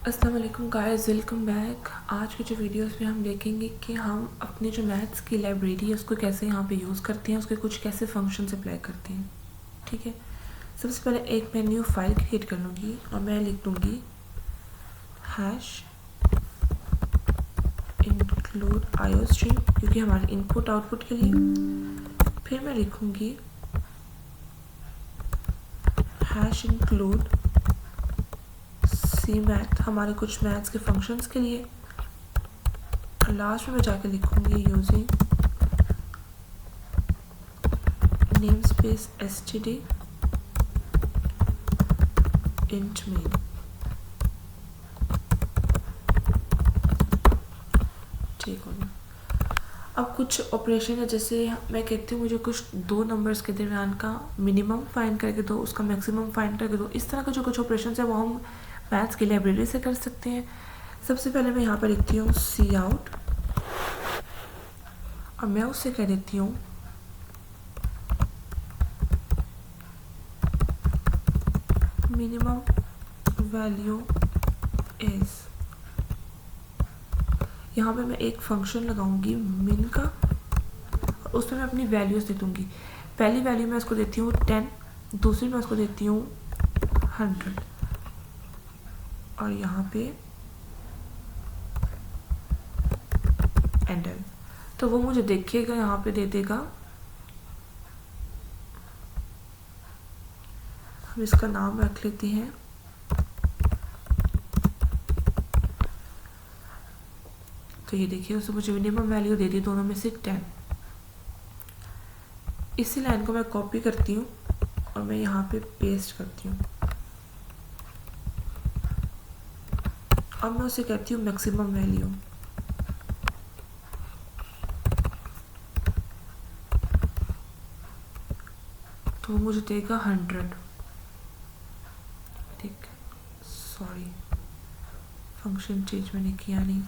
अस्सलाम वालेकुम guys, welcome back. आज के जो वीडियोस में हम देखेंगे कि हम अपने जो मैथ्स की लाइब्रेरी है उसको कैसे यहाँ पे यूज़ करते हैं, उसके कुछ कैसे फंक्शंस अप्लाई करते हैं। ठीक है, सबसे पहले एक मैं न्यू फाइल क्रिएट कर लूँगी और मैं लिख दूँगी हैश इंक्लूड आईओस्ट्रीम, क्योंकि हमारे इनपुट आउटपुट के लिए। फिर मैं लिखूँगी हैश इंक्लूड सी मैथ, हमारे कुछ मैथ्स के फंक्शंस के लिए। लास्ट में मैं जाके लिखूँगी using name space std int main। ठीक हो गया। अब कुछ ऑपरेशन है, जैसे मैं कहती हूँ मुझे कुछ दो नंबर्स के दरमियान का मिनिमम फाइंड करके दो, उसका मैक्सिमम फाइंड करके दो। इस तरह के जो कुछ ऑपरेशन है वो हम मैथ्स की लाइब्रेरी से कर सकते हैं। सबसे पहले मैं यहाँ पर लिखती हूँ सी आउट और मैं उससे कह देती हूँ मिनिमम वैल्यू इज। यहाँ पे मैं एक फंक्शन लगाऊंगी मिन का और उसमें मैं अपनी वैल्यूज़ दे दूँगी। पहली वैल्यू मैं इसको देती हूँ 10, दूसरी मैं इसको देती हूँ 100 और यहाँ पे एंटर। तो वो मुझे देखिएगा, यहाँ पे दे देगा। हम इसका नाम रख लेते हैं तो ये देखिए उसने मुझे मिनिमम वैल्यू दे दी दोनों में से 10। इसी लाइन को मैं कॉपी करती हूँ और मैं यहाँ पे पेस्ट करती हूँ और मैं उसे कहती हूँ मैक्सिमम वैल्यू। तो मुझे देगा 100। ठीक, सॉरी फंक्शन चेंज मैंने किया नहीं।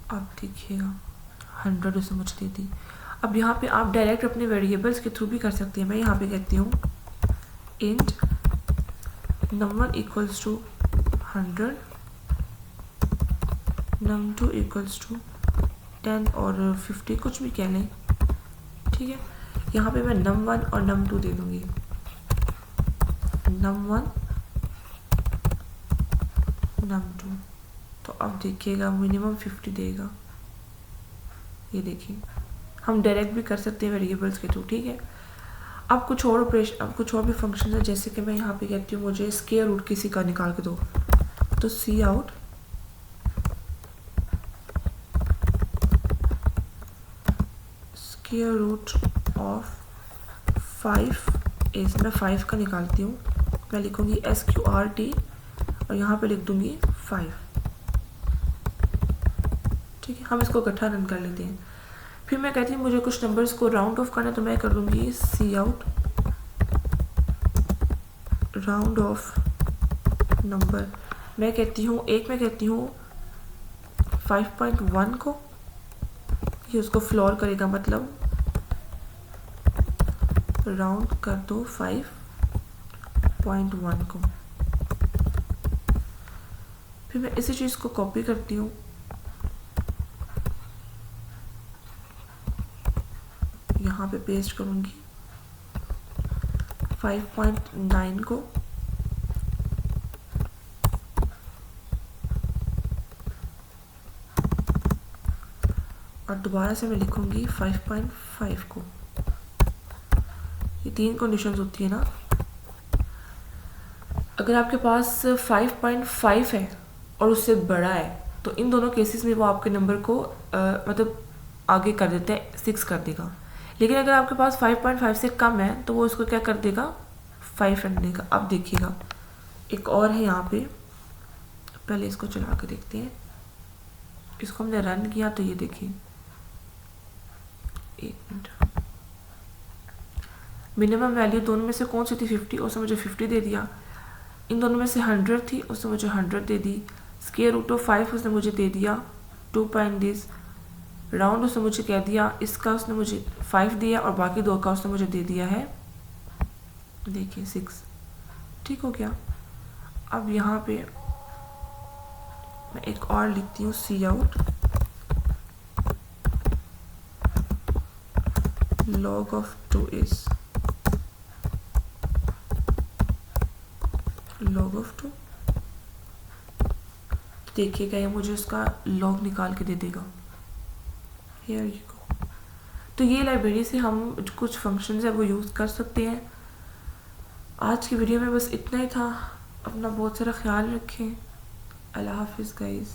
अब देखिएगा 100 उसने मुझे दे दी। अब यहाँ पे आप डायरेक्ट अपने वेरिएबल्स के थ्रू भी कर सकते हैं। मैं यहाँ पे कहती हूँ int num1 equals to 100, num2 equals to 10 और 50, कुछ भी कह लें। ठीक है, यहाँ पे मैं num1 और num2 दे दूँगी। num1 num2, तो अब देखिएगा मिनिमम 50 देगा। ये देखिए, हम डायरेक्ट भी कर सकते हैं वेरिएबल्स के थ्रू। ठीक है, अब कुछ और ऑपरेशन, अब कुछ और भी फंक्शन है, जैसे कि मैं यहाँ पे कहती हूँ मुझे स्क्वायर रूट किसी का निकाल के दो। तो see out square root of 5 is, मैं 5 का निकालती हूँ। मैं लिखूँगी SQRT और यहाँ पे लिख दूँगी 5। ठीक है, हम इसको इकट्ठा रन कर लेते हैं। फिर मैं कहती हूँ मुझे कुछ नंबर्स को राउंड ऑफ करना है, तो मैं कर दूँगी सी आउट राउंड ऑफ नंबर। मैं कहती हूँ मैं कहती हूँ 5.1 को, ये उसको फ्लोर करेगा, मतलब राउंड कर दो 5.1 को। फिर मैं इसी चीज़ को कॉपी करती हूँ, यहाँ पे पेस्ट करूँगी 5.9 को, और दोबारा से मैं लिखूँगी 5.5 को। ये 3 कंडीशंस होती है ना। अगर आपके पास 5.5 है और उससे बड़ा है तो इन दोनों केसेस में वो आपके नंबर को मतलब आगे कर देता है, 6 कर देगा। लेकिन अगर आपके पास 5.5 से कम है तो वो इसको क्या कर देगा, 5 रन देगा। अब देखिएगा एक और है यहाँ पे, पहले इसको चला के देखते हैं। इसको हमने रन किया तो ये देखिए, एक मिनट, मिनिमम वैल्यू दोनों में से कौन सी थी, 50, उसने मुझे 50 दे दिया। इन दोनों में से 100 थी, उसने मुझे 100 दे दी। स्क्वायर रूट ऑफ 5 उसने मुझे दे दिया 2. राउंड उसने मुझे कह दिया, इसका उसने मुझे 5 दिया और बाकी दो का उसने मुझे दे दिया है, देखिए 6। ठीक हो गया। अब यहाँ पे मैं एक और लिखती हूँ सी out log of 2 is log of 2। देखिएगा ये मुझे उसका log निकाल के दे देगा। Here you go। तो ये लाइब्रेरी से हम कुछ फंक्शंस है वो यूज़ कर सकते हैं। आज की वीडियो में बस इतना ही था। अपना बहुत सारा ख्याल रखें। अल्लाह हाफिज़ गाइज़।